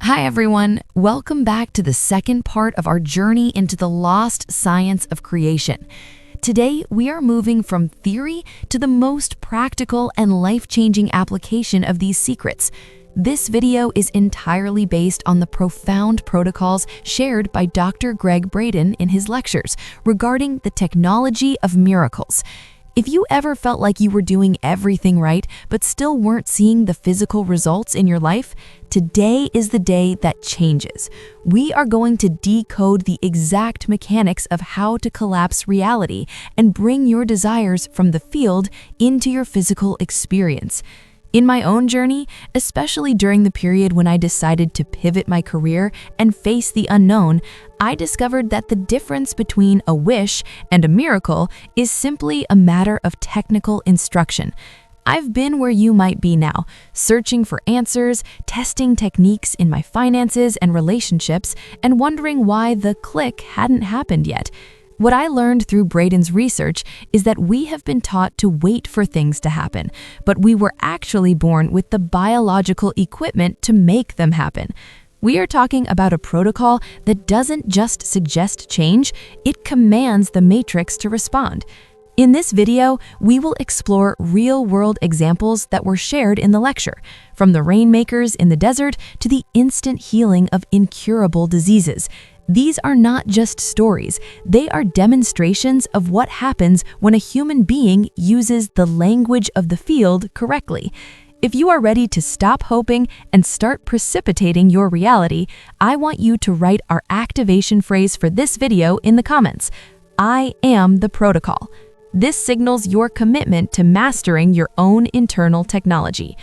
Hi everyone, welcome back to the second part of our journey into the lost science of creation. Today, we are moving from theory to the most practical and life-changing application of these secrets. This video is entirely based on the profound protocols shared by Dr. Gregg Braden in his lectures regarding the technology of miracles. If you ever felt like you were doing everything right, but still weren't seeing the physical results in your life, today is the day that changes. We are going to decode the exact mechanics of how to collapse reality and bring your desires from the field into your physical experience. In my own journey, especially during the period when I decided to pivot my career and face the unknown, I discovered that the difference between a wish and a miracle is simply a matter of technical instruction. I've been where you might be now, searching for answers, testing techniques in my finances and relationships, and wondering why the click hadn't happened yet. What I learned through Braden's research is that we have been taught to wait for things to happen, but we were actually born with the biological equipment to make them happen. We are talking about a protocol that doesn't just suggest change, it commands the matrix to respond. In this video, we will explore real-world examples that were shared in the lecture, from the rainmakers in the desert to the instant healing of incurable diseases. These are not just stories, they are demonstrations of what happens when a human being uses the language of the field correctly. If you are ready to stop hoping and start precipitating your reality, I want you to write our activation phrase for this video in the comments. I am the protocol. This signals your commitment to mastering your own internal technology.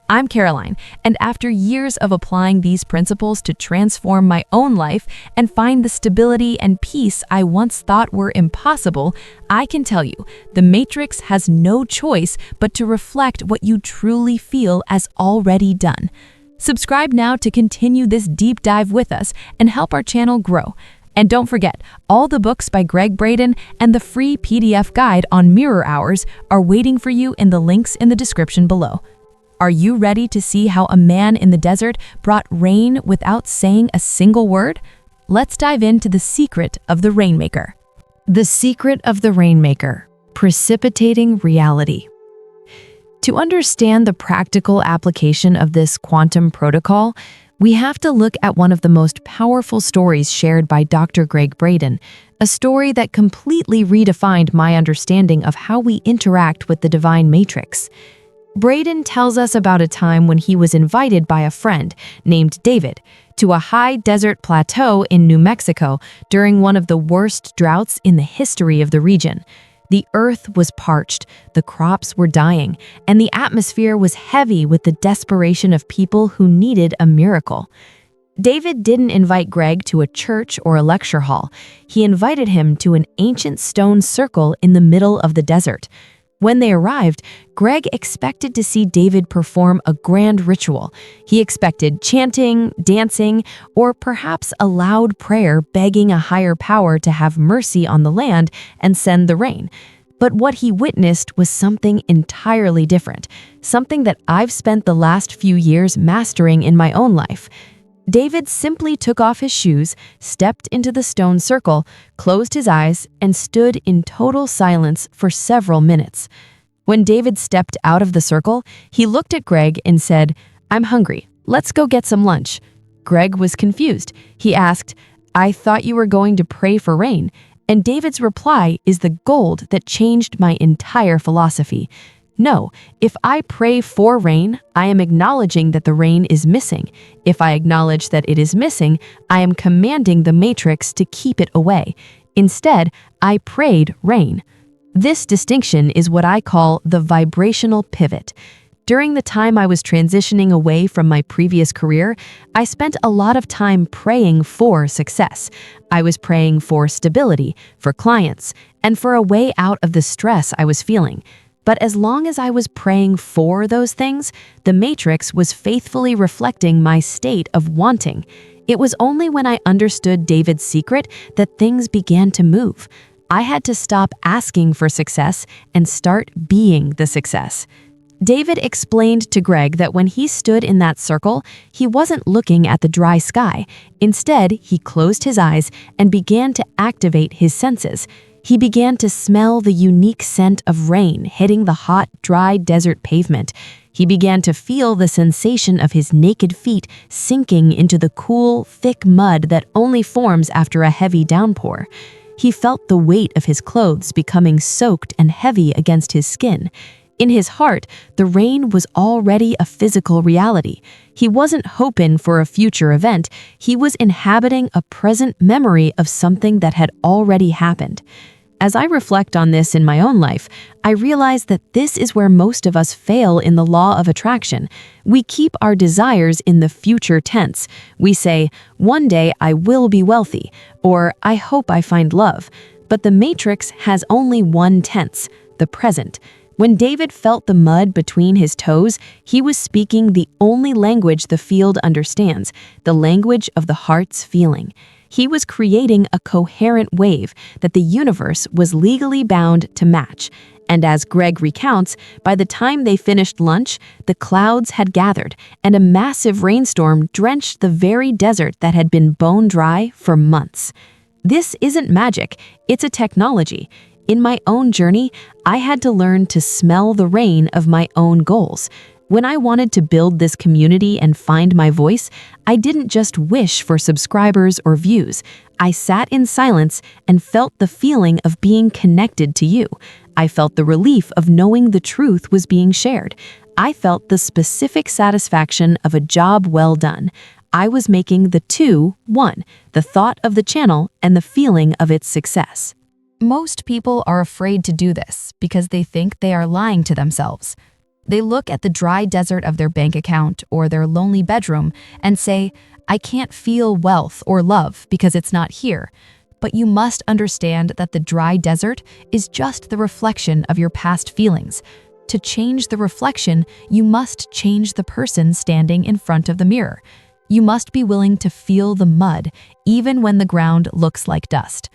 I'm Caroline, and after years of applying these principles to transform my own life and find the stability and peace I once thought were impossible, I can tell you, the Matrix has no choice but to reflect what you truly feel as already done. Subscribe now to continue this deep dive with us and help our channel grow. And don't forget, all the books by Gregg Braden and the free PDF guide on mirror hours are waiting for you in the links in the description below. Are you ready to see how a man in the desert brought rain without saying a single word? Let's dive into the secret of the rainmaker. The secret of the rainmaker, precipitating reality. To understand the practical application of this quantum protocol, we have to look at one of the most powerful stories shared by Dr. Gregg Braden, a story that completely redefined my understanding of how we interact with the divine matrix. Braden tells us about a time when he was invited by a friend named David to a high desert plateau in New Mexico during one of the worst droughts in the history of the region. The earth was parched, the crops were dying, and the atmosphere was heavy with the desperation of people who needed a miracle. David didn't invite Gregg to a church or a lecture hall. He invited him to an ancient stone circle in the middle of the desert. When they arrived, Gregg expected to see David perform a grand ritual. He expected chanting, dancing, or perhaps a loud prayer begging a higher power to have mercy on the land and send the rain. But what he witnessed was something entirely different, something that I've spent the last few years mastering in my own life. David simply took off his shoes, stepped into the stone circle, closed his eyes, and stood in total silence for several minutes. When David stepped out of the circle, he looked at Gregg and said, "I'm hungry. Let's go get some lunch." Gregg was confused. He asked, "I thought you were going to pray for rain." And David's reply is the gold that changed my entire philosophy. No, if I pray for rain, I am acknowledging that the rain is missing. If I acknowledge that it is missing, I am commanding the matrix to keep it away. Instead, I prayed rain. This distinction is what I call the vibrational pivot. During the time I was transitioning away from my previous career, I spent a lot of time praying for success. I was praying for stability, for clients, and for a way out of the stress I was feeling. But as long as I was praying for those things, the matrix was faithfully reflecting my state of wanting. It was only when I understood David's secret that things began to move. I had to stop asking for success and start being the success. David explained to Gregg that when he stood in that circle, he wasn't looking at the dry sky. Instead, he closed his eyes and began to activate his senses. He began to smell the unique scent of rain hitting the hot, dry desert pavement. He began to feel the sensation of his naked feet sinking into the cool, thick mud that only forms after a heavy downpour. He felt the weight of his clothes becoming soaked and heavy against his skin. In his heart, the rain was already a physical reality. He wasn't hoping for a future event, he was inhabiting a present memory of something that had already happened. As I reflect on this in my own life, I realize that this is where most of us fail in the law of attraction. We keep our desires in the future tense. We say, "One day I will be wealthy," or "I hope I find love." But the matrix has only one tense, the present. When David felt the mud between his toes, he was speaking the only language the field understands, the language of the heart's feeling. He was creating a coherent wave that the universe was legally bound to match. And as Gregg recounts, by the time they finished lunch, the clouds had gathered, and a massive rainstorm drenched the very desert that had been bone dry for months. This isn't magic, it's a technology. In my own journey, I had to learn to smell the rain of my own goals. When I wanted to build this community and find my voice, I didn't just wish for subscribers or views. I sat in silence and felt the feeling of being connected to you. I felt the relief of knowing the truth was being shared. I felt the specific satisfaction of a job well done. I was making the two one, the thought of the channel and the feeling of its success. Most people are afraid to do this because they think they are lying to themselves. They look at the dry desert of their bank account or their lonely bedroom and say, "I can't feel wealth or love because it's not here." But you must understand that the dry desert is just the reflection of your past feelings. To change the reflection, you must change the person standing in front of the mirror. You must be willing to feel the mud, even when the ground looks like dust.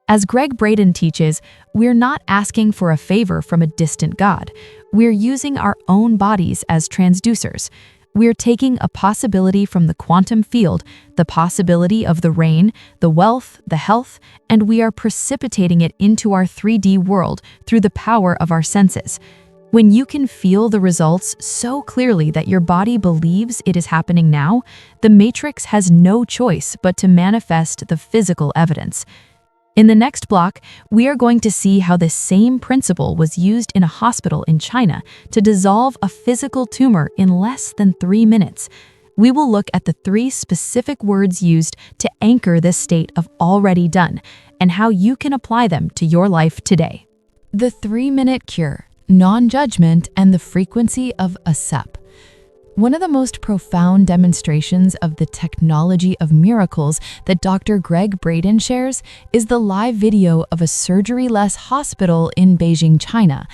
As Gregg Braden teaches, we're not asking for a favor from a distant God. We're using our own bodies as transducers. We're taking a possibility from the quantum field, the possibility of the rain, the wealth, the health, and we are precipitating it into our 3D world through the power of our senses. When you can feel the results so clearly that your body believes it is happening now, the matrix has no choice but to manifest the physical evidence. In the next block, we are going to see how this same principle was used in a hospital in China to dissolve a physical tumor in less than 3 minutes. We will look at the 3 specific words used to anchor this state of already done and how you can apply them to your life today. The 3-minute cure, non-judgment, and the frequency of Assup. One of the most profound demonstrations of the technology of miracles that Dr. Gregg Braden shares is the live video of a surgery-less hospital in Beijing, China.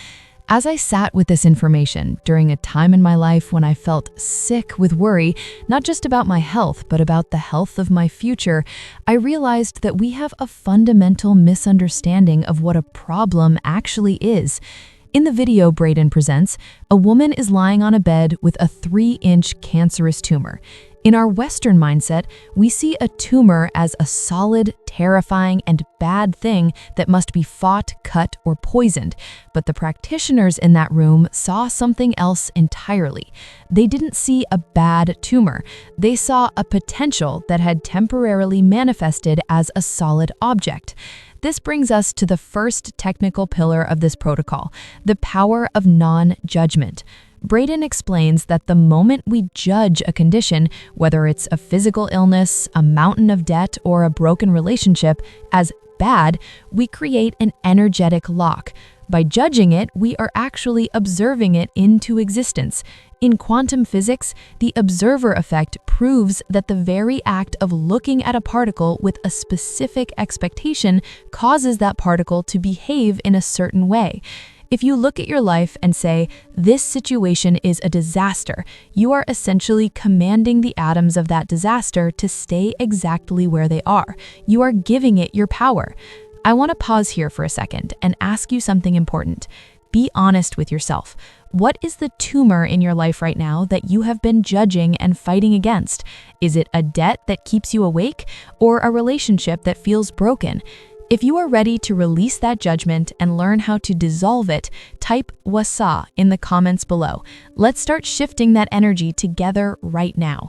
As I sat with this information during a time in my life when I felt sick with worry, not just about my health, but about the health of my future, I realized that we have a fundamental misunderstanding of what a problem actually is. In the video Braden presents, a woman is lying on a bed with a 3-inch cancerous tumor. In our Western mindset, we see a tumor as a solid, terrifying, and bad thing that must be fought, cut, or poisoned. But the practitioners in that room saw something else entirely. They didn't see a bad tumor. They saw a potential that had temporarily manifested as a solid object. This brings us to the first technical pillar of this protocol, the power of non-judgment. Braden explains that the moment we judge a condition, whether it's a physical illness, a mountain of debt, or a broken relationship, as bad, we create an energetic lock. By judging it, we are actually observing it into existence. In quantum physics, the observer effect proves that the very act of looking at a particle with a specific expectation causes that particle to behave in a certain way. If you look at your life and say, "This situation is a disaster," you are essentially commanding the atoms of that disaster to stay exactly where they are. You are giving it your power. I want to pause here for a second and ask you something important. be honest with yourself. What is the tumor in your life right now that you have been judging and fighting against? Is it a debt that keeps you awake or a relationship that feels broken? If you are ready to release that judgment and learn how to dissolve it, type wasa in the comments below. Let's start shifting that energy together right now.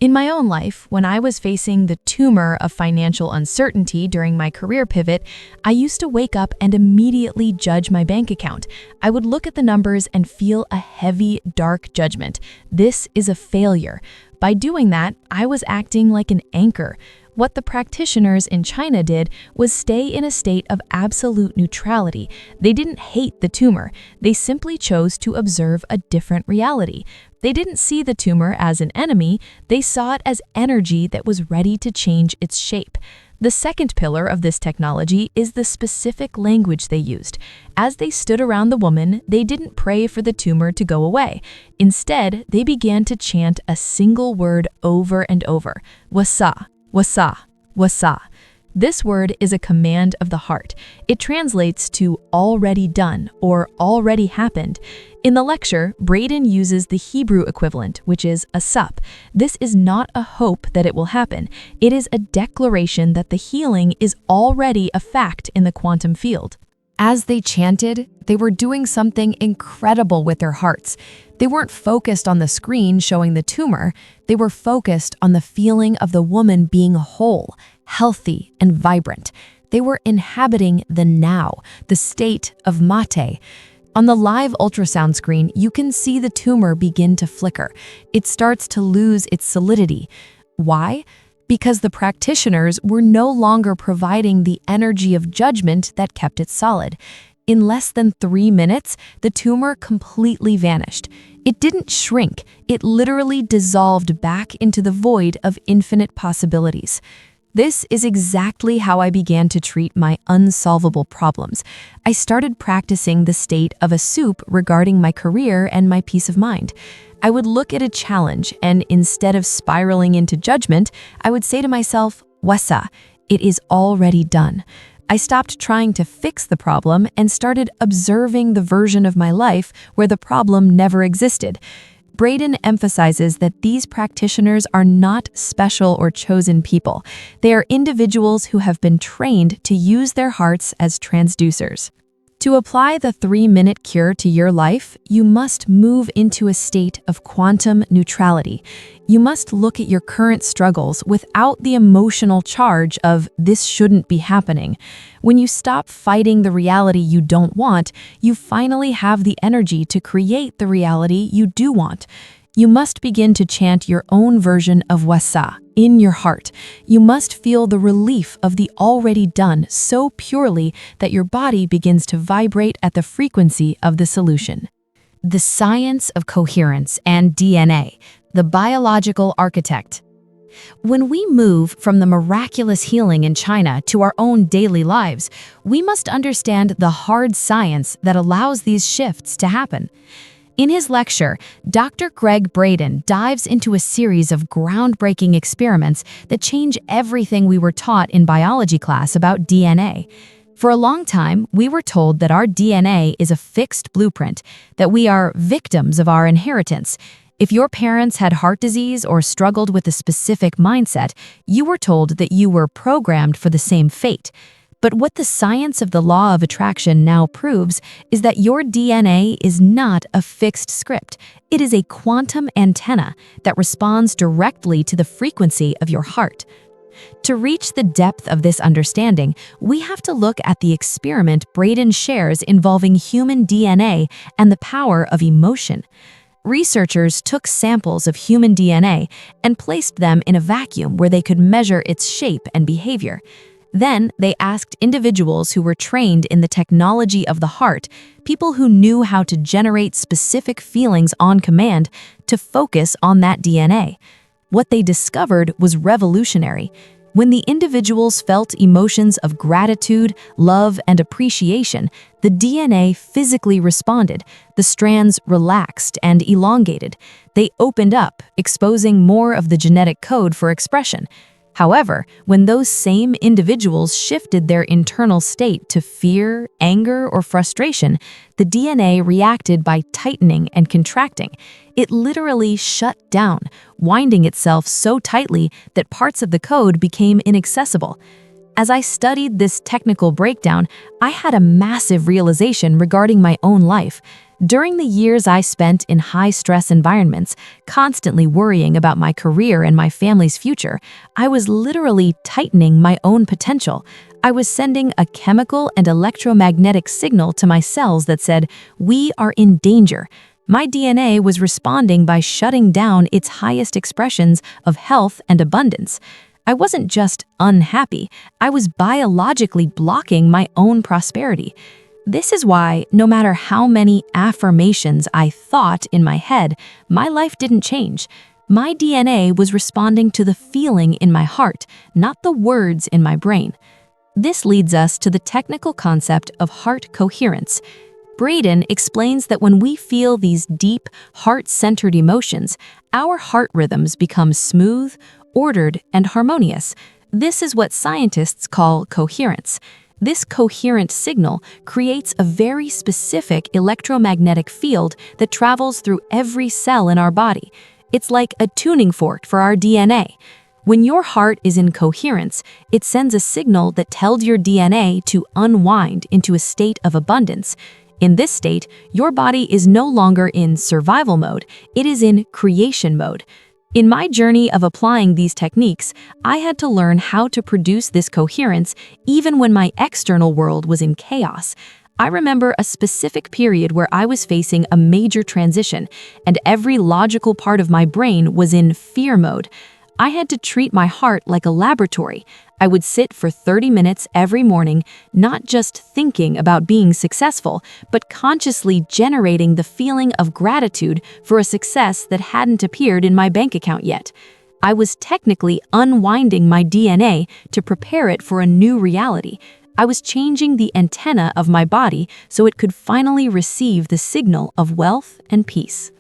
In my own life, when I was facing the tumor of financial uncertainty during my career pivot, I used to wake up and immediately judge my bank account. I would look at the numbers and feel a heavy, dark judgment. This is a failure. By doing that, I was acting like an anchor. What the practitioners in China did was stay in a state of absolute neutrality. They didn't hate the tumor. They simply chose to observe a different reality. They didn't see the tumor as an enemy. They saw it as energy that was ready to change its shape. The second pillar of this technology is the specific language they used. As they stood around the woman, they didn't pray for the tumor to go away. Instead, they began to chant a single word over and over: wasa, wasa, wasa. This word is a command of the heart. It translates to already done or already happened. In the lecture, Braden uses the Hebrew equivalent, which is Assup. This is not a hope that it will happen. It is a declaration that the healing is already a fact in the quantum field. As they chanted, they were doing something incredible with their hearts. They weren't focused on the screen showing the tumor. They were focused on the feeling of the woman being whole, healthy, and vibrant. They were inhabiting the now, the state of mate. On the live ultrasound screen, you can see the tumor begin to flicker. It starts to lose its solidity. Why? Because the practitioners were no longer providing the energy of judgment that kept it solid. In less than 3 minutes, the tumor completely vanished. It didn't shrink, it literally dissolved back into the void of infinite possibilities. This is exactly how I began to treat my unsolvable problems. I started practicing the state of Assup regarding my career and my peace of mind. I would look at a challenge, and instead of spiraling into judgment, I would say to myself, wasa, it is already done. I stopped trying to fix the problem and started observing the version of my life where the problem never existed. Braden emphasizes that these practitioners are not special or chosen people. They are individuals who have been trained to use their hearts as transducers. To apply the 3-minute cure to your life, you must move into a state of quantum neutrality. You must look at your current struggles without the emotional charge of "this shouldn't be happening." When you stop fighting the reality you don't want, you finally have the energy to create the reality you do want. You must begin to chant your own version of wasa in your heart. You must feel the relief of the already done so purely that your body begins to vibrate at the frequency of the solution. The science of coherence and DNA, the biological architect. When we move from the miraculous healing in China to our own daily lives, we must understand the hard science that allows these shifts to happen. In his lecture, Dr. Gregg Braden dives into a series of groundbreaking experiments that change everything we were taught in biology class about DNA. For a long time, we were told that our DNA is a fixed blueprint, that we are victims of our inheritance. If your parents had heart disease or struggled with a specific mindset, you were told that you were programmed for the same fate. But what the science of the law of attraction now proves is that your DNA is not a fixed script. It is a quantum antenna that responds directly to the frequency of your heart. To reach the depth of this understanding, we have to look at the experiment Braden shares involving human DNA and the power of emotion. Researchers took samples of human DNA and placed them in a vacuum where they could measure its shape and behavior. Then, they asked individuals who were trained in the technology of the heart, people who knew how to generate specific feelings on command, to focus on that DNA. What they discovered was revolutionary. When the individuals felt emotions of gratitude, love, and appreciation, the DNA physically responded. The strands relaxed and elongated. They opened up, exposing more of the genetic code for expression. However, when those same individuals shifted their internal state to fear, anger, or frustration, the DNA reacted by tightening and contracting. It literally shut down, winding itself so tightly that parts of the code became inaccessible. As I studied this technical breakdown, I had a massive realization regarding my own life. During the years I spent in high-stress environments, constantly worrying about my career and my family's future, I was literally tightening my own potential. I was sending a chemical and electromagnetic signal to my cells that said, "We are in danger." My DNA was responding by shutting down its highest expressions of health and abundance. I wasn't just unhappy, I was biologically blocking my own prosperity. This is why, no matter how many affirmations I thought in my head, my life didn't change. My DNA was responding to the feeling in my heart, not the words in my brain. This leads us to the technical concept of heart coherence. Braden explains that when we feel these deep, heart-centered emotions, our heart rhythms become smooth, ordered, and harmonious. This is what scientists call coherence. This coherent signal creates a very specific electromagnetic field that travels through every cell in our body. It's like a tuning fork for our DNA. When your heart is in coherence, it sends a signal that tells your DNA to unwind into a state of abundance. In this state, your body is no longer in survival mode, it is in creation mode. In my journey of applying these techniques, I had to learn how to produce this coherence even when my external world was in chaos. I remember a specific period where I was facing a major transition, and every logical part of my brain was in fear mode. I had to treat my heart like a laboratory. I would sit for 30 minutes every morning, not just thinking about being successful, but consciously generating the feeling of gratitude for a success that hadn't appeared in my bank account yet. I was technically unwinding my DNA to prepare it for a new reality. I was changing the antenna of my body so it could finally receive the signal of wealth and peace.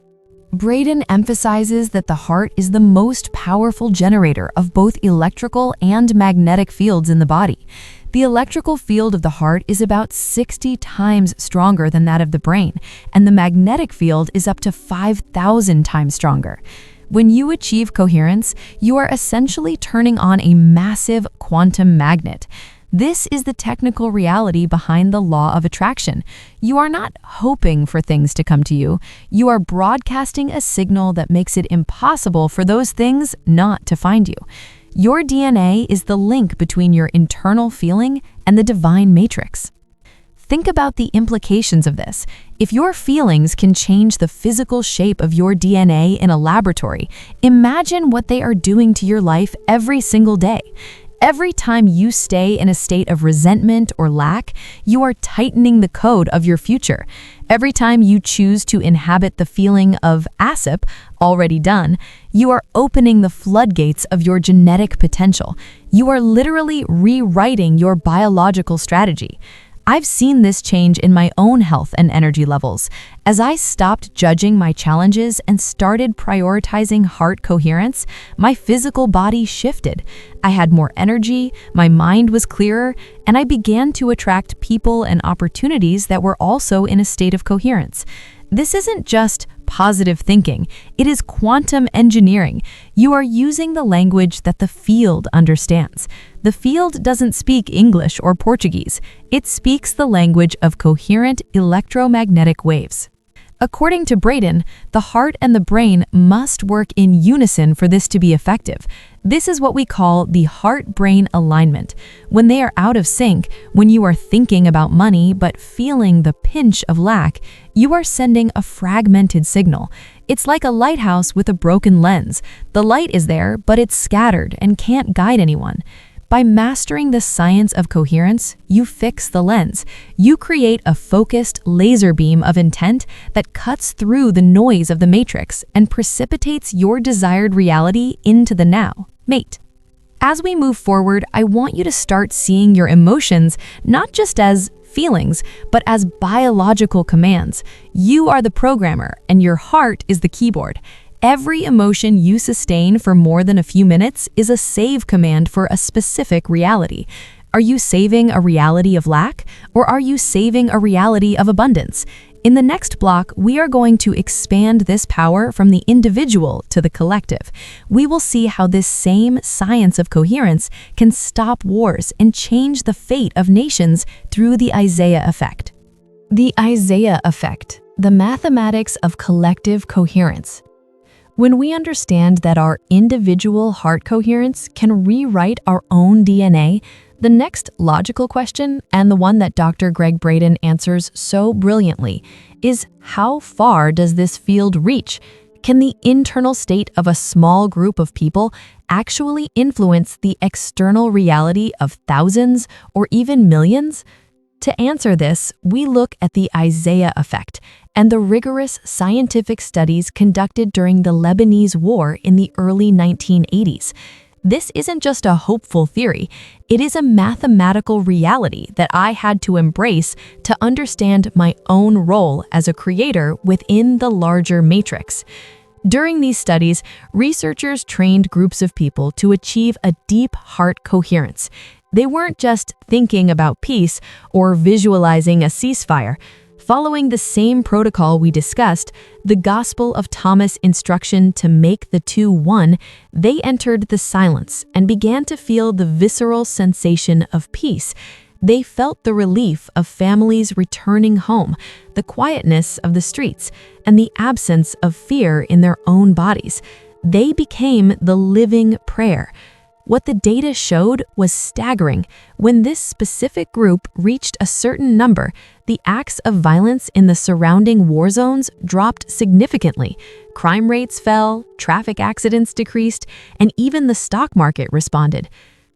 Braden emphasizes that the heart is the most powerful generator of both electrical and magnetic fields in the body. The electrical field of the heart is about 60 times stronger than that of the brain, and the magnetic field is up to 5,000 times stronger. When you achieve coherence, you are essentially turning on a massive quantum magnet. This is the technical reality behind the law of attraction. You are not hoping for things to come to you. You are broadcasting a signal that makes it impossible for those things not to find you. Your DNA is the link between your internal feeling and the divine matrix. Think about the implications of this. If your feelings can change the physical shape of your DNA in a laboratory, imagine what they are doing to your life every single day. Every time you stay in a state of resentment or lack, you are tightening the code of your future. Every time you choose to inhabit the feeling of Assup, already done, you are opening the floodgates of your genetic potential. You are literally rewriting your biological strategy. I've seen this change in my own health and energy levels. As I stopped judging my challenges and started prioritizing heart coherence, my physical body shifted. I had more energy, my mind was clearer, and I began to attract people and opportunities that were also in a state of coherence. This isn't just positive thinking, it is quantum engineering. You are using the language that the field understands. The field doesn't speak English or Portuguese. It speaks the language of coherent electromagnetic waves. According to Braden, the heart and the brain must work in unison for this to be effective. This is what we call the heart-brain alignment. When they are out of sync, when you are thinking about money but feeling the pinch of lack, you are sending a fragmented signal. It's like a lighthouse with a broken lens. The light is there, but it's scattered and can't guide anyone. By mastering the science of coherence, you fix the lens. You create a focused laser beam of intent that cuts through the noise of the matrix and precipitates your desired reality into the now. Mate. As we move forward, I want you to start seeing your emotions not just as feelings, but as biological commands. You are the programmer, and your heart is the keyboard. Every emotion you sustain for more than a few minutes is a save command for a specific reality. Are you saving a reality of lack, or are you saving a reality of abundance? In the next block, we are going to expand this power from the individual to the collective. We will see how this same science of coherence can stop wars and change the fate of nations through the Isaiah effect. The Isaiah effect, the mathematics of collective coherence. When we understand that our individual heart coherence can rewrite our own DNA, the next logical question, and the one that Dr. Gregg Braden answers so brilliantly, is how far does this field reach? Can the internal state of a small group of people actually influence the external reality of thousands or even millions? To answer this, we look at the Isaiah effect and the rigorous scientific studies conducted during the Lebanese War in the early 1980s. This isn't just a hopeful theory, it is a mathematical reality that I had to embrace to understand my own role as a creator within the larger matrix. During these studies, researchers trained groups of people to achieve a deep heart coherence. They weren't just thinking about peace or visualizing a ceasefire. Following the same protocol we discussed, the Gospel of Thomas instruction to make the two one, they entered the silence and began to feel the visceral sensation of peace. They felt the relief of families returning home, the quietness of the streets, and the absence of fear in their own bodies. They became the living prayer. What the data showed was staggering. When this specific group reached a certain number, the acts of violence in the surrounding war zones dropped significantly. Crime rates fell, traffic accidents decreased, and even the stock market responded.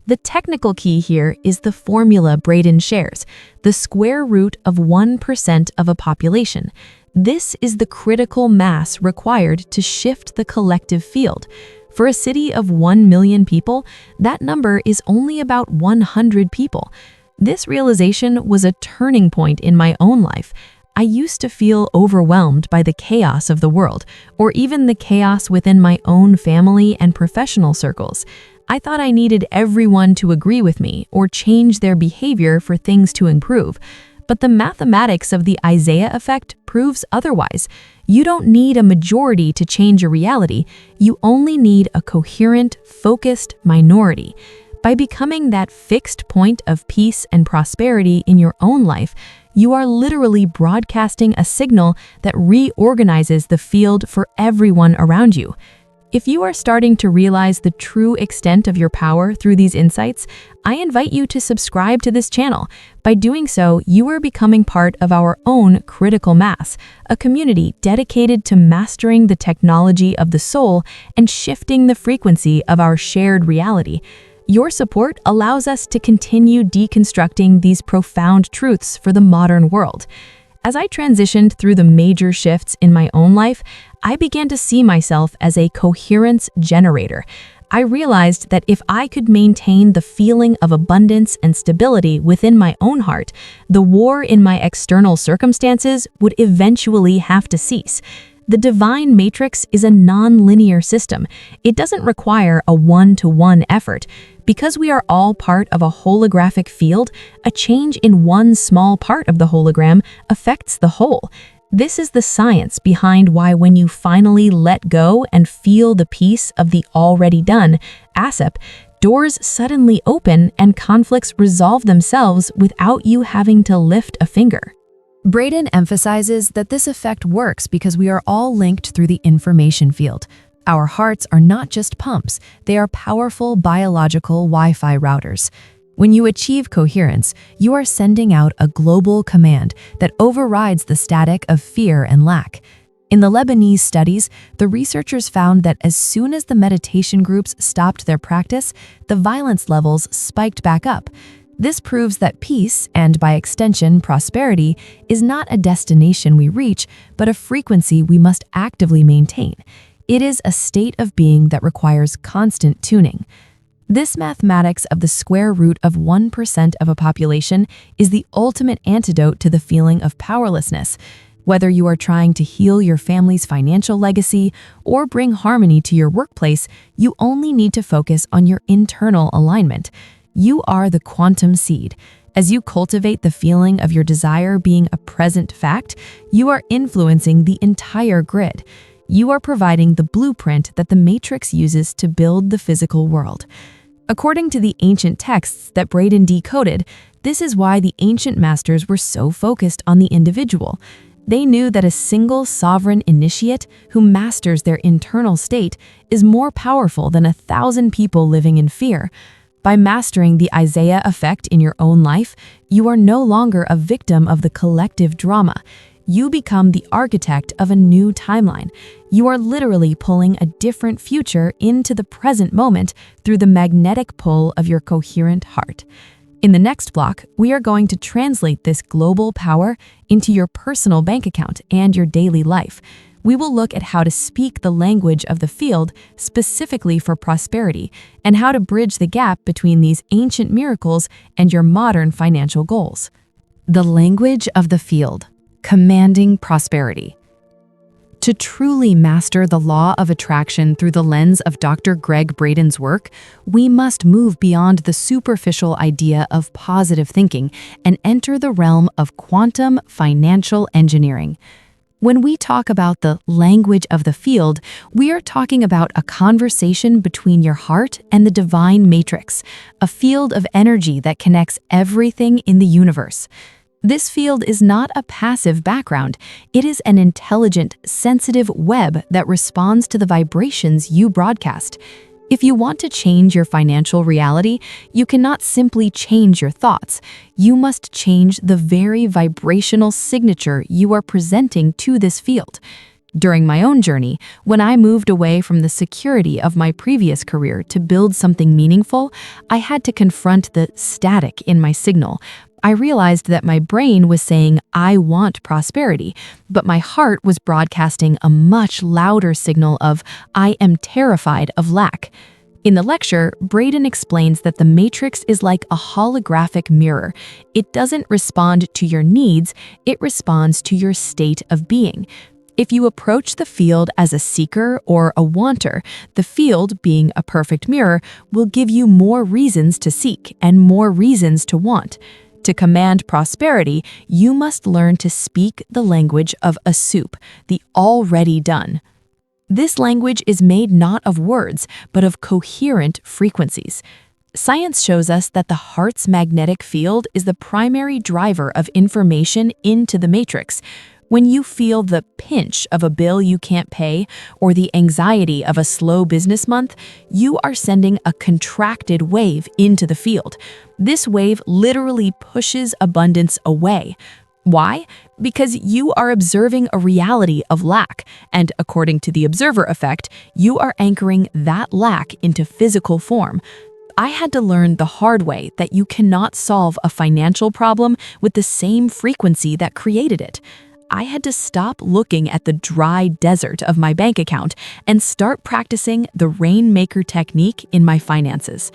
The technical key here is the formula Braden shares, the square root of 1% of a population. This is the critical mass required to shift the collective field. For a city of 1 million people, that number is only about 100 people. This realization was a turning point in my own life. I used to feel overwhelmed by the chaos of the world, or even the chaos within my own family and professional circles. I thought I needed everyone to agree with me or change their behavior for things to improve. But the mathematics of the Isaiah effect proves otherwise. You don't need a majority to change a reality. You only need a coherent, focused minority. By becoming that fixed point of peace and prosperity in your own life, you are literally broadcasting a signal that reorganizes the field for everyone around you. If you are starting to realize the true extent of your power through these insights, I invite you to subscribe to this channel. By doing so, you are becoming part of our own critical mass, a community dedicated to mastering the technology of the soul and shifting the frequency of our shared reality. Your support allows us to continue deconstructing these profound truths for the modern world. As I transitioned through the major shifts in my own life, I began to see myself as a coherence generator. I realized that if I could maintain the feeling of abundance and stability within my own heart, the war in my external circumstances would eventually have to cease. The divine matrix is a non-linear system. It doesn't require a one-to-one effort. Because we are all part of a holographic field, a change in one small part of the hologram affects the whole. This is the science behind why when you finally let go and feel the peace of the already done, Assup, doors suddenly open and conflicts resolve themselves without you having to lift a finger. Braden emphasizes that this effect works because we are all linked through the information field. Our hearts are not just pumps, they are powerful biological Wi-Fi routers. When you achieve coherence, you are sending out a global command that overrides the static of fear and lack. In the Lebanese studies, the researchers found that as soon as the meditation groups stopped their practice, the violence levels spiked back up. This proves that peace, and by extension prosperity, is not a destination we reach, but a frequency we must actively maintain. It is a state of being that requires constant tuning. This mathematics of the square root of 1% of a population is the ultimate antidote to the feeling of powerlessness. Whether you are trying to heal your family's financial legacy or bring harmony to your workplace, you only need to focus on your internal alignment. You are the quantum seed. As you cultivate the feeling of your desire being a present fact, you are influencing the entire grid. You are providing the blueprint that the matrix uses to build the physical world. According to the ancient texts that Braden decoded, this is why the ancient masters were so focused on the individual. They knew that a single sovereign initiate who masters their internal state is more powerful than 1,000 people living in fear. By mastering the Isaiah effect in your own life, you are no longer a victim of the collective drama. You become the architect of a new timeline. You are literally pulling a different future into the present moment through the magnetic pull of your coherent heart. In the next block, we are going to translate this global power into your personal bank account and your daily life. We will look at how to speak the language of the field specifically for prosperity and how to bridge the gap between these ancient miracles and your modern financial goals. The language of the field, commanding prosperity. To truly master the law of attraction through the lens of Dr. Gregg Braden's work, we must move beyond the superficial idea of positive thinking and enter the realm of quantum financial engineering. When we talk about the language of the field, we are talking about a conversation between your heart and the divine matrix, a field of energy that connects everything in the universe. This field is not a passive background. It is an intelligent, sensitive web that responds to the vibrations you broadcast. If you want to change your financial reality, you cannot simply change your thoughts. You must change the very vibrational signature you are presenting to this field. During my own journey, when I moved away from the security of my previous career to build something meaningful, I had to confront the static in my signal. I realized that my brain was saying, I want prosperity, but my heart was broadcasting a much louder signal of, I am terrified of lack. In the lecture, Braden explains that the matrix is like a holographic mirror. It doesn't respond to your needs, it responds to your state of being. If you approach the field as a seeker or a wanter, the field, being a perfect mirror, will give you more reasons to seek and more reasons to want. To command prosperity, you must learn to speak the language of Assup, the already done. This language is made not of words, but of coherent frequencies. Science shows us that the heart's magnetic field is the primary driver of information into the matrix. When you feel the pinch of a bill you can't pay or the anxiety of a slow business month, you are sending a contracted wave into the field. This wave literally pushes abundance away. Why? Because you are observing a reality of lack, and according to the observer effect, you are anchoring that lack into physical form. I had to learn the hard way that you cannot solve a financial problem with the same frequency that created it. I had to stop looking at the dry desert of my bank account and start practicing the rainmaker technique in my finances.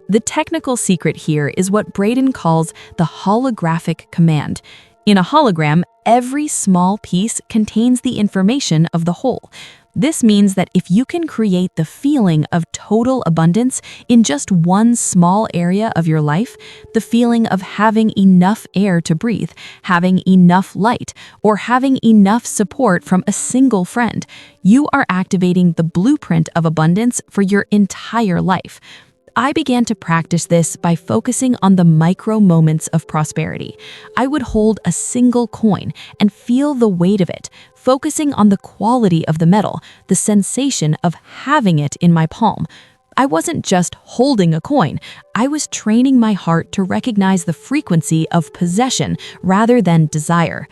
The technical secret here is what Braden calls the holographic command. In a hologram, every small piece contains the information of the whole. This means that if you can create the feeling of total abundance in just one small area of your life, the feeling of having enough air to breathe, having enough light, or having enough support from a single friend, you are activating the blueprint of abundance for your entire life. I began to practice this by focusing on the micro moments of prosperity. I would hold a single coin and feel the weight of it, focusing on the quality of the metal, the sensation of having it in my palm. I wasn't just holding a coin, I was training my heart to recognize the frequency of possession rather than desire.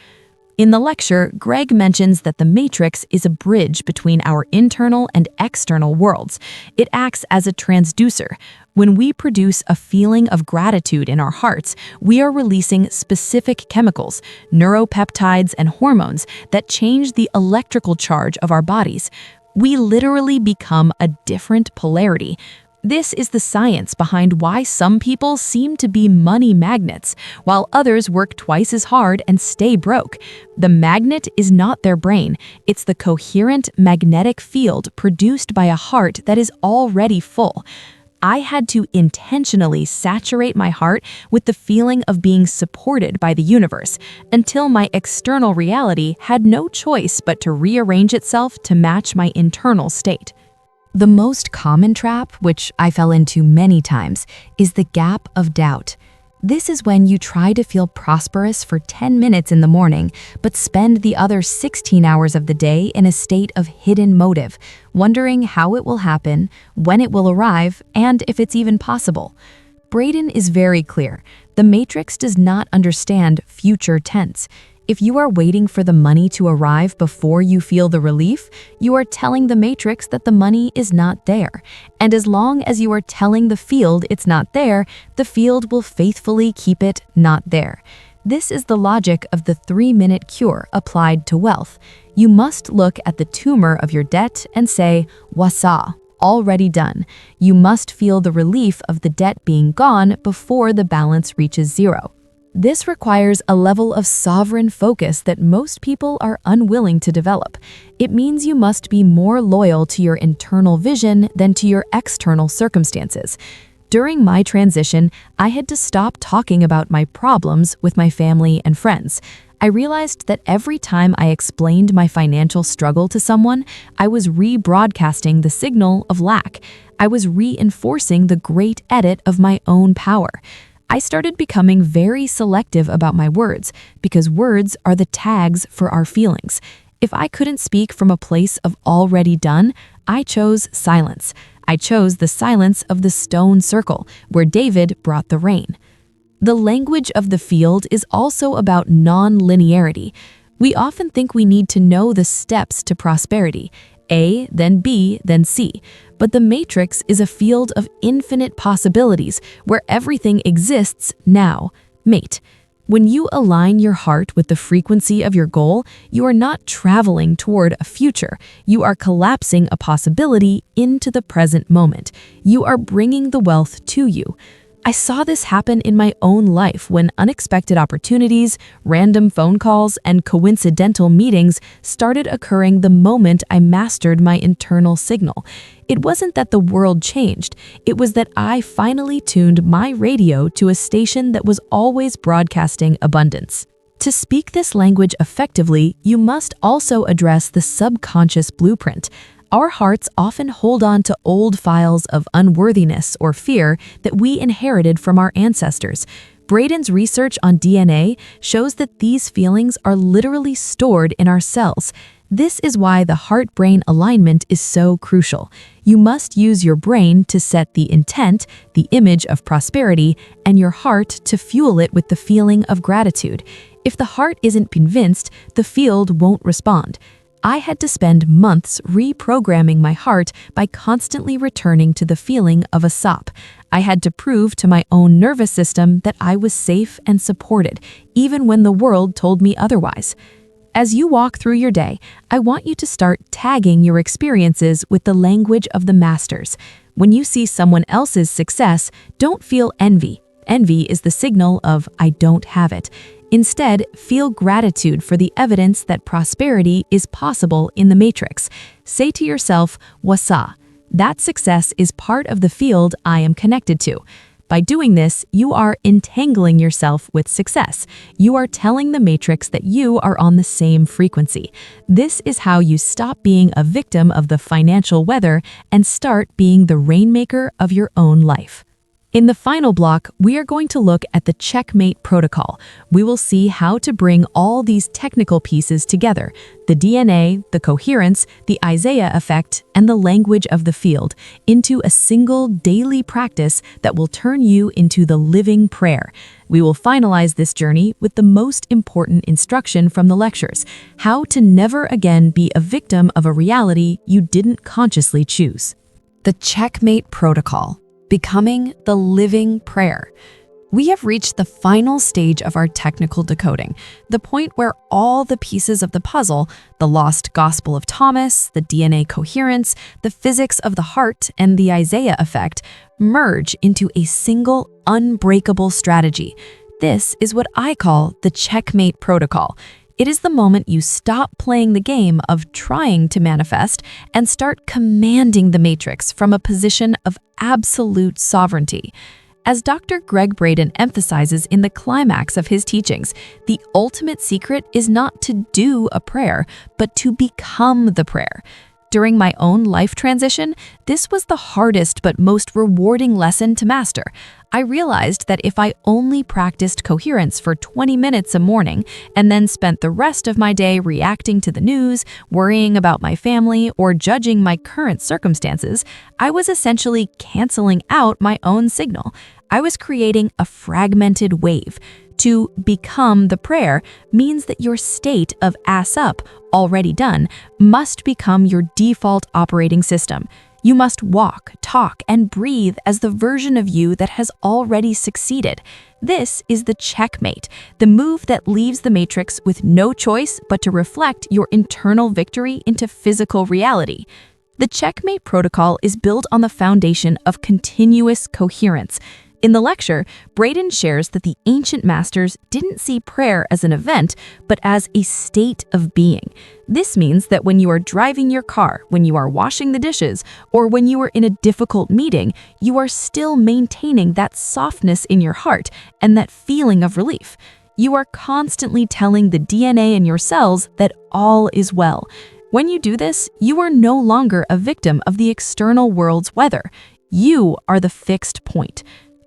In the lecture, Gregg mentions that the matrix is a bridge between our internal and external worlds. It acts as a transducer. When we produce a feeling of gratitude in our hearts, we are releasing specific chemicals, neuropeptides and hormones that change the electrical charge of our bodies. We literally become a different polarity. This is the science behind why some people seem to be money magnets, while others work twice as hard and stay broke. The magnet is not their brain, it's the coherent magnetic field produced by a heart that is already full. I had to intentionally saturate my heart with the feeling of being supported by the universe until my external reality had no choice but to rearrange itself to match my internal state. The most common trap, which I fell into many times, is the gap of doubt. This is when you try to feel prosperous for 10 minutes in the morning, but spend the other 16 hours of the day in a state of hidden motive, wondering how it will happen, when it will arrive, and if it's even possible. Braden is very clear. The matrix does not understand future tense. If you are waiting for the money to arrive before you feel the relief, you are telling the matrix that the money is not there. And as long as you are telling the field it's not there, the field will faithfully keep it not there. This is the logic of the 3-minute cure applied to wealth. You must look at the tumor of your debt and say, "Wasa, already done." You must feel the relief of the debt being gone before the balance reaches zero. This requires a level of sovereign focus that most people are unwilling to develop. It means you must be more loyal to your internal vision than to your external circumstances. During my transition, I had to stop talking about my problems with my family and friends. I realized that every time I explained my financial struggle to someone, I was rebroadcasting the signal of lack. I was reinforcing the great edit of my own power. I started becoming very selective about my words because words are the tags for our feelings. If I couldn't speak from a place of already done, I chose silence. I chose the silence of the stone circle, where David brought the rain. The language of the field is also about non-linearity. We often think we need to know the steps to prosperity. A, then B, then C. But the matrix is a field of infinite possibilities where everything exists now. Mate. When you align your heart with the frequency of your goal, you are not traveling toward a future. You are collapsing a possibility into the present moment. You are bringing the wealth to you. I saw this happen in my own life when unexpected opportunities, random phone calls, and coincidental meetings started occurring the moment I mastered my internal signal. It wasn't that the world changed, it was that I finally tuned my radio to a station that was always broadcasting abundance. To speak this language effectively, you must also address the subconscious blueprint. Our hearts often hold on to old files of unworthiness or fear that we inherited from our ancestors. Braden's research on DNA shows that these feelings are literally stored in our cells. This is why the heart-brain alignment is so crucial. You must use your brain to set the intent, the image of prosperity, and your heart to fuel it with the feeling of gratitude. If the heart isn't convinced, the field won't respond. I had to spend months reprogramming my heart by constantly returning to the feeling of Assup. I had to prove to my own nervous system that I was safe and supported, even when the world told me otherwise. As you walk through your day, I want you to start tagging your experiences with the language of the masters. When you see someone else's success, don't feel envy. Envy is the signal of "I don't have it." Instead, feel gratitude for the evidence that prosperity is possible in the matrix. Say to yourself, "Wasa, that success is part of the field I am connected to." By doing this, you are entangling yourself with success. You are telling the matrix that you are on the same frequency. This is how you stop being a victim of the financial weather and start being the rainmaker of your own life. In the final block, we are going to look at the Checkmate Protocol. We will see how to bring all these technical pieces together: the DNA, the coherence, the Isaiah effect, and the language of the field, into a single daily practice that will turn you into the living prayer. We will finalize this journey with the most important instruction from the lectures: how to never again be a victim of a reality you didn't consciously choose. The Checkmate Protocol. Becoming the living prayer. We have reached the final stage of our technical decoding, the point where all the pieces of the puzzle, the lost Gospel of Thomas, the DNA coherence, the physics of the heart, and the Isaiah effect, merge into a single, unbreakable strategy. This is what I call the Checkmate Protocol. It is the moment you stop playing the game of trying to manifest and start commanding the matrix from a position of absolute sovereignty. As Dr. Gregg Braden emphasizes in the climax of his teachings, the ultimate secret is not to do a prayer, but to become the prayer. During my own life transition, this was the hardest but most rewarding lesson to master. I realized that if I only practiced coherence for 20 minutes a morning and then spent the rest of my day reacting to the news, worrying about my family, or judging my current circumstances, I was essentially canceling out my own signal. I was creating a fragmented wave. To become the prayer means that your state of Assup, already done, must become your default operating system. You must walk, talk, and breathe as the version of you that has already succeeded. This is the checkmate, the move that leaves the matrix with no choice but to reflect your internal victory into physical reality. The Checkmate Protocol is built on the foundation of continuous coherence. In the lecture, Braden shares that the ancient masters didn't see prayer as an event, but as a state of being. This means that when you are driving your car, when you are washing the dishes, or when you are in a difficult meeting, you are still maintaining that softness in your heart and that feeling of relief. You are constantly telling the DNA in your cells that all is well. When you do this, you are no longer a victim of the external world's weather. You are the fixed point.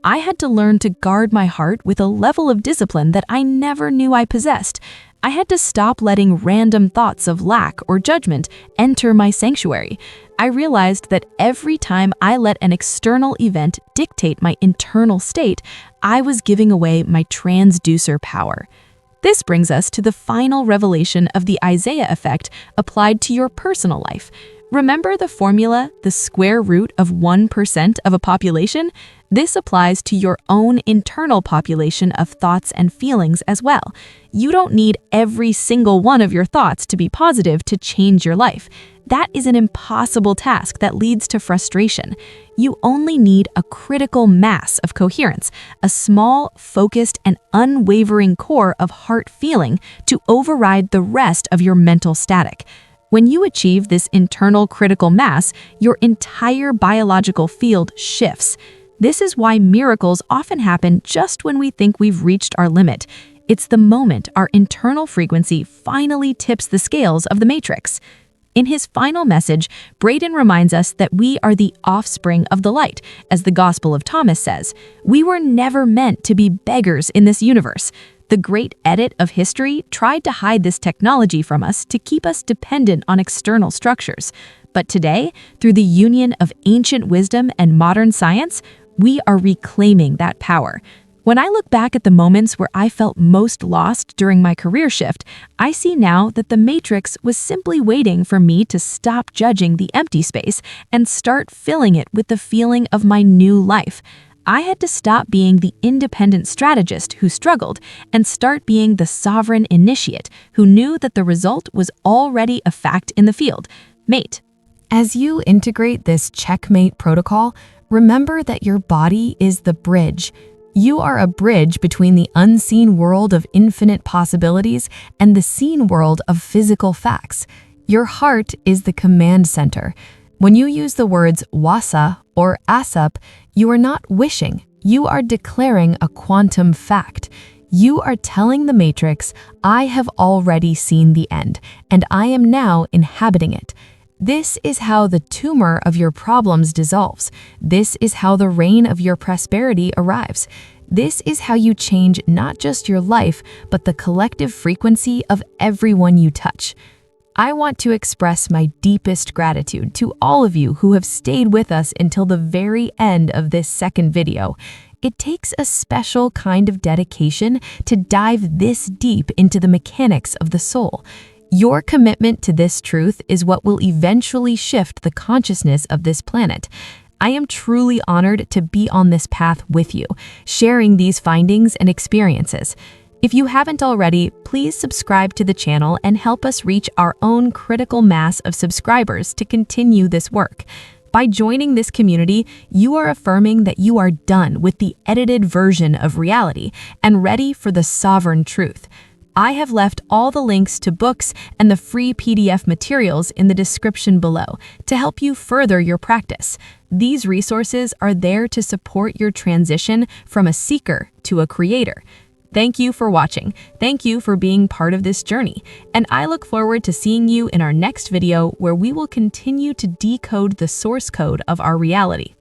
I had to learn to guard my heart with a level of discipline that I never knew I possessed. I had to stop letting random thoughts of lack or judgment enter my sanctuary. I realized that every time I let an external event dictate my internal state, I was giving away my transducer power. This brings us to the final revelation of the Isaiah effect applied to your personal life. Remember the formula, the square root of 1% of a population? This applies to your own internal population of thoughts and feelings as well. You don't need every single one of your thoughts to be positive to change your life. That is an impossible task that leads to frustration. You only need a critical mass of coherence, a small, focused, and unwavering core of heart feeling to override the rest of your mental static. When you achieve this internal critical mass, your entire biological field shifts. This is why miracles often happen just when we think we've reached our limit. It's the moment our internal frequency finally tips the scales of the matrix. In his final message, Braden reminds us that we are the offspring of the light. As the Gospel of Thomas says, we were never meant to be beggars in this universe. The great edit of history tried to hide this technology from us to keep us dependent on external structures. But today, through the union of ancient wisdom and modern science, we are reclaiming that power. When I look back at the moments where I felt most lost during my career shift, I see now that the matrix was simply waiting for me to stop judging the empty space and start filling it with the feeling of my new life. I had to stop being the independent strategist who struggled and start being the sovereign initiate who knew that the result was already a fact in the field. Mate. As you integrate this Checkmate Protocol, remember that your body is the bridge. You are a bridge between the unseen world of infinite possibilities and the seen world of physical facts. Your heart is the command center. When you use the words wasa or Assup, you are not wishing, you are declaring a quantum fact. You are telling the matrix, I have already seen the end, and I am now inhabiting it. This is how the tumor of your problems dissolves. This is how the rain of your prosperity arrives. This is how you change not just your life, but the collective frequency of everyone you touch. I want to express my deepest gratitude to all of you who have stayed with us until the very end of this second video. It takes a special kind of dedication to dive this deep into the mechanics of the soul. Your commitment to this truth is what will eventually shift the consciousness of this planet. I am truly honored to be on this path with you, sharing these findings and experiences. If you haven't already, please subscribe to the channel and help us reach our own critical mass of subscribers to continue this work. By joining this community, you are affirming that you are done with the edited version of reality and ready for the sovereign truth. I have left all the links to books and the free PDF materials in the description below to help you further your practice. These resources are there to support your transition from a seeker to a creator. Thank you for watching. Thank you for being part of this journey. And I look forward to seeing you in our next video where we will continue to decode the source code of our reality.